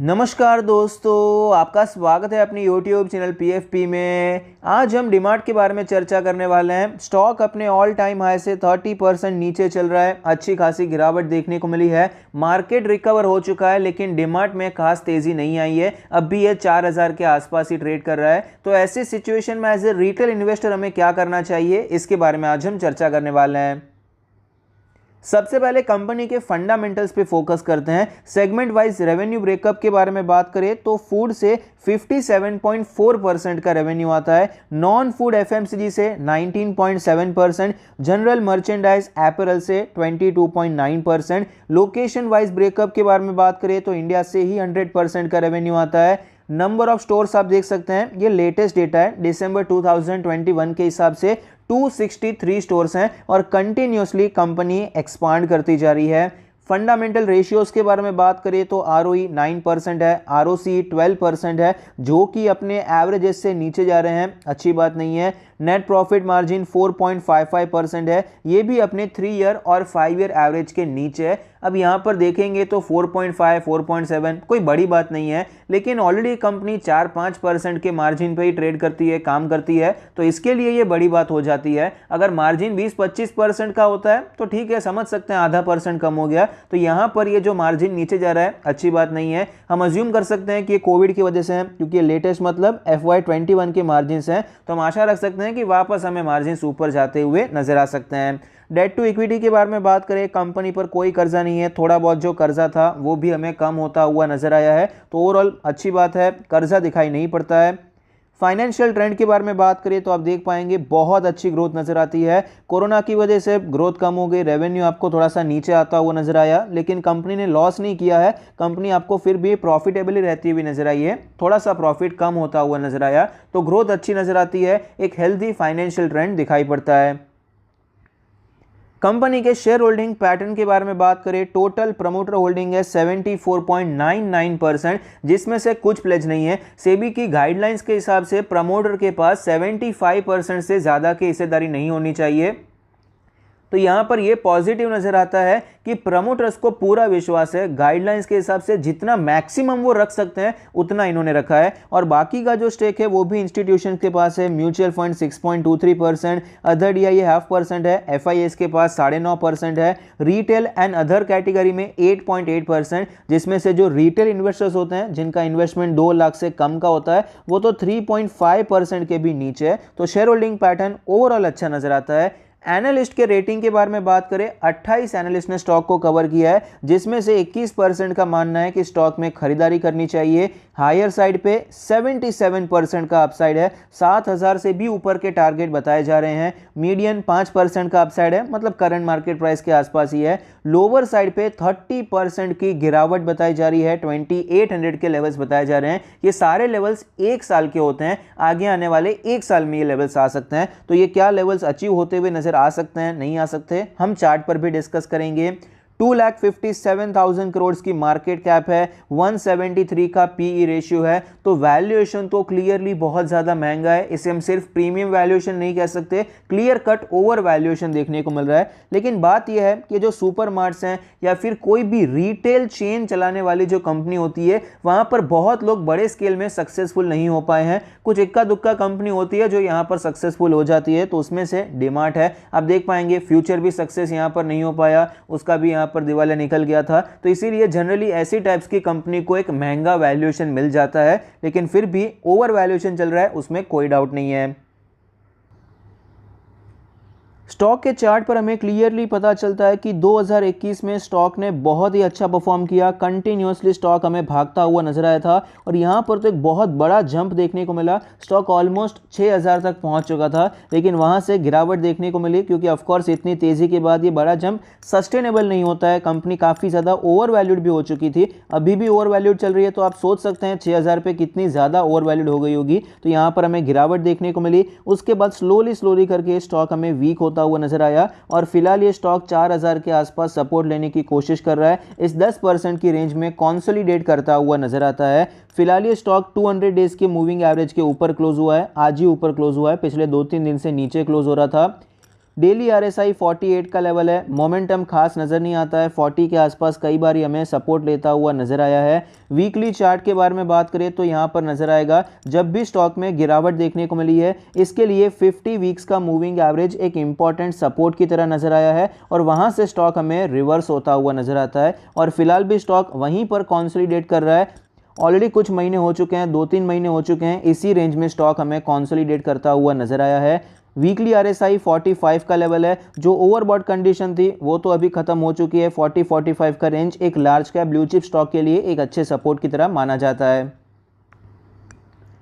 नमस्कार दोस्तों, आपका स्वागत है अपनी YouTube चैनल PFP में। आज हम डीमार्ट के बारे में चर्चा करने वाले हैं। स्टॉक अपने ऑल टाइम हाई से 30% नीचे चल रहा है। अच्छी खासी गिरावट देखने को मिली है। मार्केट रिकवर हो चुका है, लेकिन डीमार्ट में खास तेजी नहीं आई है। अब भी ये 4000 के आसपास ही ट्रेड कर रहा है। तो ऐसी सिचुएशन में एज ए रिटेल इन्वेस्टर हमें क्या करना चाहिए, इसके बारे में आज हम चर्चा करने वाले हैं। सबसे पहले कंपनी के फंडामेंटल्स पे फोकस करते हैं। सेगमेंट वाइज रेवेन्यू ब्रेकअप के बारे में बात करें तो फूड से 57.4% का रेवेन्यू आता है, नॉन फूड एफएमसीजी से 19.7%, जनरल मर्चेंडाइज एपरल से 22.9%। लोकेशन वाइज ब्रेकअप के बारे में बात करें तो इंडिया से ही 100% का रेवेन्यू आता है। नंबर ऑफ स्टोर्स आप देख सकते हैं, ये लेटेस्ट डेटा है दिसंबर 2021 के हिसाब से 263 स्टोर्स हैं और कंटिन्यूसली कंपनी एक्सपांड करती जा रही है। फंडामेंटल रेशियोज के बारे में बात करें तो ROE 9% है, ROC 12% है, जो कि अपने एवरेजेस से नीचे जा रहे हैं, अच्छी बात नहीं है। नेट प्रॉफिट मार्जिन 4.55% है, ये भी अपने 3 ईयर और 5 ईयर एवरेज के नीचे है। अब यहाँ पर देखेंगे तो 4.5 4.7 कोई बड़ी बात नहीं है, लेकिन ऑलरेडी कंपनी 4-5% के मार्जिन पे ही ट्रेड करती है, काम करती है, तो इसके लिए ये बड़ी बात हो जाती है। अगर मार्जिन 20-25% का होता है तो ठीक है, समझ सकते हैं आधा % कम हो गया। तो यहाँ पर ये जो मार्जिन नीचे जा रहा है, अच्छी बात नहीं है। हम अज्यूम कर सकते हैं कि ये कोविड की वजह से है, क्योंकि लेटेस्ट मतलब FY21 के मार्जिन हैं, तो हम आशा रख सकते हैं कि वापस हमें मार्जिन ऊपर जाते हुए नजर आ सकते हैं। डेट टू इक्विटी के बारे में बात करें, कंपनी पर कोई कर्जा नहीं है, थोड़ा बहुत जो कर्जा था वो भी हमें कम होता हुआ नजर आया है, तो ओवरऑल अच्छी बात है, कर्जा दिखाई नहीं पड़ता है। फाइनेंशियल ट्रेंड के बारे में बात करें तो आप देख पाएंगे बहुत अच्छी ग्रोथ नजर आती है। कोरोना की वजह से ग्रोथ कम हो गई, रेवेन्यू आपको थोड़ा सा नीचे आता हुआ नजर आया, लेकिन कंपनी ने लॉस नहीं किया है, कंपनी आपको फिर भी प्रॉफिटेबली रहती हुई नजर आई है। थोड़ा सा प्रॉफिट कम होता हुआ नजर आया, तो ग्रोथ अच्छी नजर आती है, एक हेल्दी फाइनेंशियल ट्रेंड दिखाई पड़ता है। कंपनी के शेयर होल्डिंग पैटर्न के बारे में बात करें, टोटल प्रमोटर होल्डिंग है 74.99%, जिसमें से कुछ प्लेज नहीं है। सेबी की गाइडलाइंस के हिसाब से प्रमोटर के पास 75% से ज़्यादा की हिस्सेदारी नहीं होनी चाहिए। तो यहाँ पर ये पॉजिटिव नजर आता है कि प्रमोटर्स को पूरा विश्वास है, गाइडलाइंस के हिसाब से जितना मैक्सिमम वो रख सकते हैं उतना इन्होंने रखा है, और बाकी का जो स्टेक है वो भी इंस्टीट्यूशन के पास है। म्यूचुअल फंड 6.23%, अदर DIA 0.5% है, FIS के पास 9.5% है, रिटेल एंड अदर कैटेगरी में 8.8%, जिसमें से जो रिटेल इन्वेस्टर्स होते हैं जिनका इन्वेस्टमेंट 2 लाख से कम का होता है वो तो 3.5% के भी नीचे है। तो शेयर होल्डिंग पैटर्न ओवरऑल अच्छा नजर आता है। एनालिस्ट के रेटिंग के बारे में बात करें, 28 एनालिस्ट ने स्टॉक को कवर किया है, जिसमें से 21% का मानना है कि स्टॉक में खरीदारी करनी चाहिए। हायर साइड पे 77% का अपसाइड है, 7000 से भी ऊपर के टारगेट बताए जा रहे हैं। मीडियन 5% का अपसाइड है, मतलब करंट मार्केट प्राइस के आसपास ही है। लोअर साइड पे 30% की गिरावट बताई जा रही है, 2800 के लेवल्स बताए जा रहे हैं। ये सारे लेवल्स 1 साल के होते हैं, आगे आने वाले 1 साल में ये लेवल्स आ सकते हैं। तो ये क्या लेवल्स अचीव होते हुए नजर आ सकते हैं, नहीं आ सकते, हम चार्ट पर भी डिस्कस करेंगे। 2,57,000 करोड़ की मार्केट कैप है, 173 का PE रेशियो है, तो वैल्यूएशन तो क्लियरली बहुत ज़्यादा महंगा है। इसे हम सिर्फ प्रीमियम वैल्यूएशन नहीं कह सकते, क्लियर कट ओवर वैल्यूएशन देखने को मिल रहा है। लेकिन बात यह है कि जो सुपर मार्ट्स हैं या फिर कोई भी रिटेल चेन चलाने वाली जो कंपनी होती है, वहाँ पर बहुत लोग बड़े स्केल में सक्सेसफुल नहीं हो पाए हैं। कुछ इक्का दुक्का कंपनी होती है जो यहाँ पर सक्सेसफुल हो जाती है, तो उसमें से डीमार्ट है। आप देख पाएंगे फ्यूचर भी सक्सेस यहाँ पर नहीं हो पाया, उसका भी यहाँ पर दिवालिया निकल गया था। तो इसीलिए जनरली ऐसी टाइप्स की कंपनी को एक महंगा वैल्यूएशन मिल जाता है, लेकिन फिर भी ओवर वैल्यूएशन चल रहा है, उसमें कोई डाउट नहीं है। स्टॉक के चार्ट पर हमें क्लियरली पता चलता है कि 2021 में स्टॉक ने बहुत ही अच्छा परफॉर्म किया, कंटिन्यूसली स्टॉक हमें भागता हुआ नजर आया था, और यहाँ पर तो एक बहुत बड़ा जंप देखने को मिला। स्टॉक ऑलमोस्ट 6000 तक पहुँच चुका था, लेकिन वहाँ से गिरावट देखने को मिली, क्योंकि ऑफकोर्स इतनी तेज़ी के बाद ये बड़ा जंप सस्टेनेबल नहीं होता है। कंपनी काफ़ी ज़्यादा ओवर वैल्यूड भी हो चुकी थी, अभी भी ओवर वैल्यूड चल रही है, तो आप सोच सकते हैं 6000 पे कितनी ज़्यादा ओवर वैल्यूड हो गई होगी। तो यहाँ पर हमें गिरावट देखने को मिली, उसके बाद स्लोली करके स्टॉक हमें वीक होता हुआ नजर आया, और फिलहाल ये स्टॉक 4000 के आसपास सपोर्ट लेने की कोशिश कर रहा है, इस 10% की रेंज में कंसोलिडेट करता हुआ नजर आता है। फिलहाल ये स्टॉक 200 डेज के मूविंग एवरेज के ऊपर क्लोज हुआ है, आज ही ऊपर क्लोज हुआ है, पिछले 2-3 दिन से नीचे क्लोज हो रहा था। डेली RSI 48 का लेवल है, मोमेंटम खास नज़र नहीं आता है, 40 के आसपास कई बार ही हमें सपोर्ट लेता हुआ नज़र आया है। वीकली चार्ट के बारे में बात करें तो यहाँ पर नज़र आएगा जब भी स्टॉक में गिरावट देखने को मिली है, इसके लिए 50 वीक्स का मूविंग एवरेज एक इंपॉर्टेंट सपोर्ट की तरह नज़र आया है और वहाँ से स्टॉक हमें रिवर्स होता हुआ नज़र आता है और फिलहाल भी स्टॉक वहीं पर कंसोलिडेट कर रहा है। ऑलरेडी कुछ महीने हो चुके हैं, 2-3 महीने हो चुके हैं, इसी रेंज में स्टॉक हमें कंसोलिडेट करता हुआ नज़र आया है। वीकली RSI 45 का लेवल है, जो ओवरबॉट कंडीशन थी वो तो अभी खत्म हो चुकी है। 40-45 का रेंज एक large cap blue chip stock के लिए एक अच्छे सपोर्ट की तरह माना जाता है।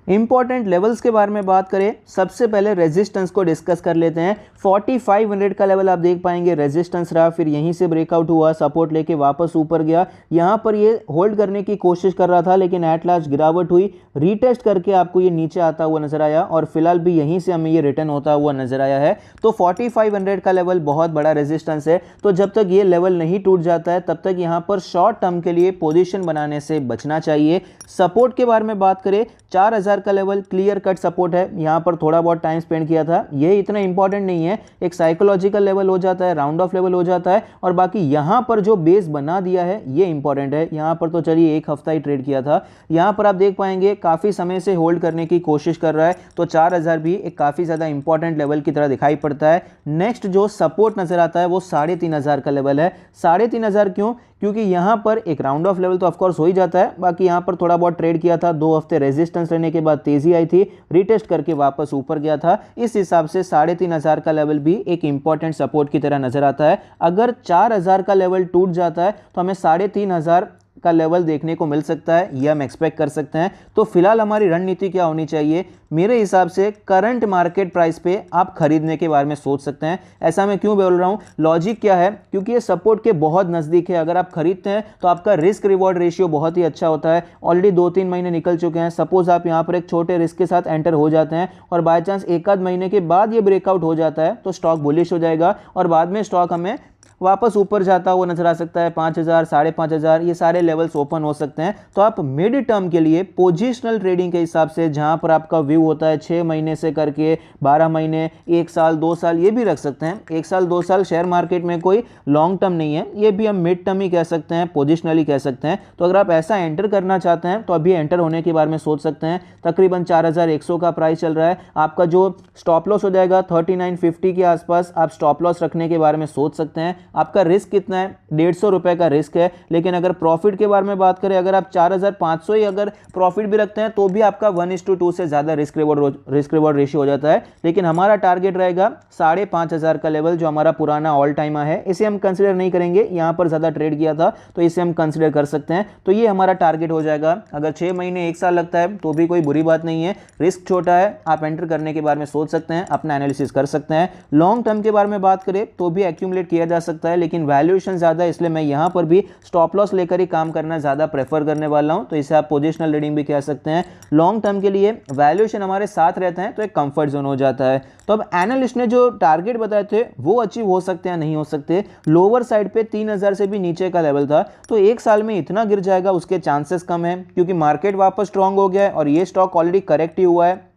इंपॉर्टेंट लेवल्स के बारे में बात करें, सबसे पहले रेजिस्टेंस को डिस्कस कर लेते हैं। 4500 का लेवल आप देख पाएंगे रेजिस्टेंस रहा, फिर यहीं से ब्रेकआउट हुआ, सपोर्ट लेके वापस ऊपर गया, यहाँ पर ये होल्ड करने की कोशिश कर रहा था लेकिन एट लास्ट गिरावट हुई, रीटेस्ट करके आपको ये नीचे आता हुआ नजर आया और फिलहाल भी यहीं से हमें ये रिटर्न होता हुआ नजर आया है। तो 4500 का लेवल बहुत बड़ा रेजिस्टेंस है, तो जब तक ये लेवल नहीं टूट जाता है तब तक यहाँ पर शॉर्ट टर्म के लिए पोजीशन बनाने से बचना चाहिए। सपोर्ट के बारे में बात करें, 4000 का लेवल क्लियर कट सपोर्ट है, यहां पर थोड़ा बहुत टाइम स्पेंड किया था, ये इतना इंपॉर्टेंट नहीं है, एक साइकोलॉजिकल लेवल हो जाता है, राउंड ऑफ लेवल हो जाता है और बाकी यहां पर जो बेस बना दिया है ये इंपॉर्टेंट है। यहां पर तो चलिए एक हफ्ता ही ट्रेड किया था, यहां पर आप देख पाएंगे काफी समय से होल्ड करने की कोशिश कर रहा है, तो 4000 भी एक काफी ज्यादा इंपॉर्टेंट लेवल की तरह दिखाई पड़ता है। नेक्स्ट जो सपोर्ट नजर आता है वो 3500 का लेवल है। 3500 क्यों? क्योंकि यहां पर एक राउंड ऑफ लेवल तो ऑफकोर्स हो ही जाता है, बाकी यहां पर थोड़ा बहुत ट्रेड किया था, 2 हफ्ते रेजिस्टेंस लेने के बाद तेजी आई थी, रीटेस्ट करके वापस ऊपर गया था, इस हिसाब से 3500 का लेवल भी एक इंपॉर्टेंट सपोर्ट की तरह नजर आता है। अगर 4000 का लेवल टूट जाता है तो हमें 3500 का लेवल देखने को मिल सकता है, यह हम एक्सपेक्ट कर सकते हैं। तो फिलहाल हमारी रणनीति क्या होनी चाहिए? मेरे हिसाब से करंट मार्केट प्राइस पे आप खरीदने के बारे में सोच सकते हैं। ऐसा मैं क्यों बोल रहा हूं? लॉजिक क्या है? क्योंकि ये सपोर्ट के बहुत नजदीक है, अगर आप खरीदते हैं तो आपका रिस्क रिवॉर्ड रेशियो बहुत ही अच्छा होता है। ऑलरेडी 2-3 महीने निकल चुके हैं, सपोज आप यहां पर एक छोटे रिस्क के साथ एंटर हो जाते हैं और बाय चांस एक आध महीने के बाद ये ब्रेकआउट हो जाता है तो स्टॉक बुलिश हो जाएगा और बाद में स्टॉक हमें वापस ऊपर जाता हुआ नजर आ सकता है। 5000, 5500 ये सारे लेवल्स ओपन हो सकते हैं। तो आप मिड टर्म के लिए पोजिशनल ट्रेडिंग के हिसाब से, जहां पर आपका व्यू होता है 6 महीने से करके 12 महीने, 1 साल, 2 साल, ये भी रख सकते हैं। 1 साल 2 साल शेयर मार्केट में कोई लॉन्ग टर्म नहीं है, ये भी हम मिड टर्म ही कह सकते हैं, पोजिशनली कह सकते हैं। तो अगर आप ऐसा एंटर करना चाहते हैं तो अभी एंटर होने के बारे में सोच सकते हैं। तकरीबन 4100 का प्राइस चल रहा है, आपका जो स्टॉप लॉस हो जाएगा 3950 के आसपास, आप स्टॉप लॉस रखने के बारे में सोच सकते हैं। आपका रिस्क कितना है? 150 रुपए का रिस्क है, लेकिन अगर प्रॉफिट के बारे में बात करें, अगर आप 4500 ही अगर प्रॉफिट भी रखते हैं तो भी आपका 1:2 से ज्यादा रिस्क रिवॉर्ड रेशियो हो जाता है। लेकिन हमारा टारगेट रहेगा 5500 का लेवल, जो हमारा पुराना ऑल टाइम है, इसे हम कंसिडर नहीं करेंगे, यहां पर ज्यादा ट्रेड किया था तो इसे हम कंसिडर कर सकते हैं। तो ये हमारा टारगेट हो जाएगा। अगर 6 महीने 1 साल लगता है तो भी कोई बुरी बात नहीं है, रिस्क छोटा है, आप एंटर करने के बारे में सोच सकते हैं, अपना एनालिसिस कर सकते हैं। लॉन्ग टर्म के बारे में बात करें तो भी एक्यूमुलेट किया जा सकता है, लेकिन वैल्यूएशन ज्यादा है, इसलिए मैं यहां पर भी स्टॉप लॉस लेकर ही काम करना ज्यादा प्रेफर करने वाला हूं। तो इसे आप पोजिशनल रीडिंग भी कह सकते हैं। लॉन्ग टर्म के लिए वैल्यूएशन हमारे साथ रहते हैं तो एक कंफर्ट जोन हो जाता है। तो अब एनालिस्ट ने जो टारगेट बताए थे वो अचीव हो सकते हैं, नहीं हो सकते। लोअर साइड पे 3000 से भी नीचे का लेवल था, तो 1 साल में इतना गिर जाएगा उसके चांसेस कम है, क्योंकि मार्केट वापस स्ट्रांग हो गया है और ये स्टॉक ऑलरेडी करेक्ट ही हुआ है।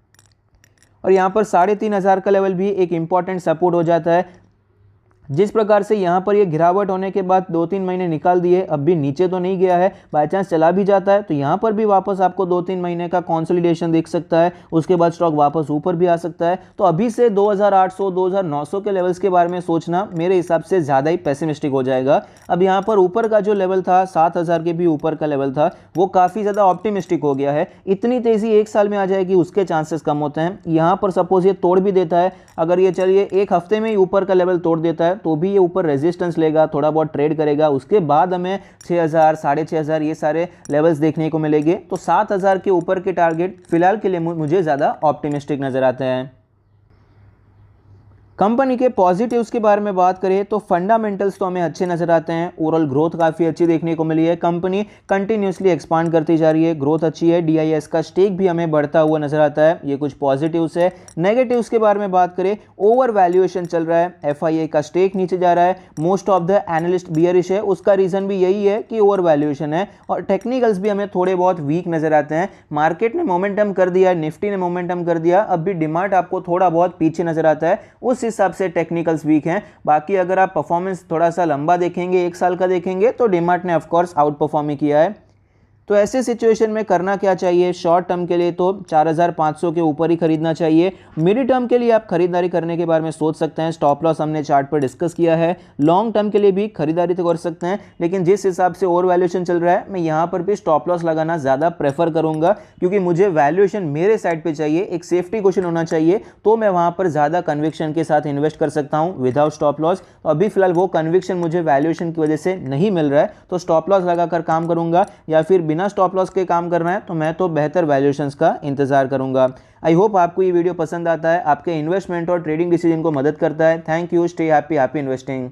और यहां पर 3500 का लेवल भी एक इंपॉर्टेंट सपोर्ट हो जाता है। जिस प्रकार से यहाँ पर ये गिरावट होने के बाद 2-3 महीने निकाल दिए, अब भी नीचे तो नहीं गया है, बाय चांस चला भी जाता है तो यहाँ पर भी वापस आपको 2-3 महीने का कंसोलिडेशन दिख सकता है, उसके बाद स्टॉक वापस ऊपर भी आ सकता है। तो अभी से 2800, 2900 के लेवल्स के बारे में सोचना मेरे हिसाब से ज़्यादा ही पेसिमिस्टिक हो जाएगा। अब यहाँ पर ऊपर का जो लेवल था 7000 के भी ऊपर का लेवल था, वो काफ़ी ज़्यादा ऑप्टिमिस्टिक हो गया है। इतनी तेज़ी 1 साल में आ जाएगी उसके चांसेस कम होते हैं। यहाँ पर सपोज ये तोड़ भी देता है, अगर ये चलिए 1 हफ्ते में ही ऊपर का लेवल तोड़ देता है तो भी ये ऊपर रेजिस्टेंस लेगा, थोड़ा बहुत ट्रेड करेगा, उसके बाद हमें 6000, 6500 ये सारे लेवल्स देखने को मिलेंगे। तो 7000 के ऊपर के टारगेट फिलहाल के लिए मुझे ज़्यादा ऑप्टिमिस्टिक नजर आते हैं। कंपनी के पॉजिटिव्स के बारे में बात करें तो फंडामेंटल्स तो हमें अच्छे नजर आते हैं, ओवरऑल ग्रोथ काफ़ी अच्छी देखने को मिली है, कंपनी कंटिन्यूसली एक्सपांड करती जा रही है, ग्रोथ अच्छी है, DIS का स्टेक भी हमें बढ़ता हुआ नजर आता है, ये कुछ पॉजिटिव्स है। नेगेटिव्स के बारे में बात करें, ओवर वैल्यूएशन चल रहा है, FIA का स्टेक नीचे जा रहा है, most of the analyst bearish है, उसका रीजन भी यही है कि ओवर वैल्यूएशन है, और टेक्निकल्स भी हमें थोड़े बहुत वीक नजर आते हैं। मार्केट ने मोमेंटम कर दिया, निफ्टी ने मोमेंटम कर दिया, अब भी डिमांड आपको थोड़ा बहुत पीछे नजर आता है, उस उस हिसाब से टेक्निकल्स वीक हैं। बाकी अगर आप परफॉर्मेंस थोड़ा सा लंबा देखेंगे, 1 साल का देखेंगे, तो डीमार्ट ने ऑफकोर्स आउट परफॉर्म ही किया है। तो ऐसे सिचुएशन में करना क्या चाहिए, शॉर्ट टर्म के लिए तो 4500 के ऊपर ही खरीदना चाहिए। मिड टर्म के लिए आप खरीदारी करने के बारे में सोच सकते हैं, स्टॉप लॉस हमने चार्ट पर डिस्कस किया है। लॉन्ग टर्म के लिए भी खरीदारी तो कर सकते हैं, लेकिन जिस हिसाब से ओवर वैल्यूएशन चल रहा है, मैं यहाँ पर भी स्टॉप लॉस लगाना ज़्यादा प्रेफर करूँगा, क्योंकि मुझे वैल्यूएशन मेरे साइड पर चाहिए, एक सेफ्टी क्वेश्चन होना चाहिए, तो मैं वहाँ पर ज़्यादा कन्विक्शन के साथ इन्वेस्ट कर सकता हूँ विदाउट स्टॉप लॉस। तो अभी फिलहाल वो कन्विक्शन मुझे वैल्यूएशन की वजह से नहीं मिल रहा है, तो स्टॉप लॉस लगाकर काम करूँगा, या फिर बिना स्टॉप लॉस के काम करना है तो मैं तो बेहतर वैल्यूएशंस का इंतजार करूंगा। आई होप आपको ये वीडियो पसंद आता है, आपके इन्वेस्टमेंट और ट्रेडिंग डिसीजन को मदद करता है। Thank you, stay happy, happy investing.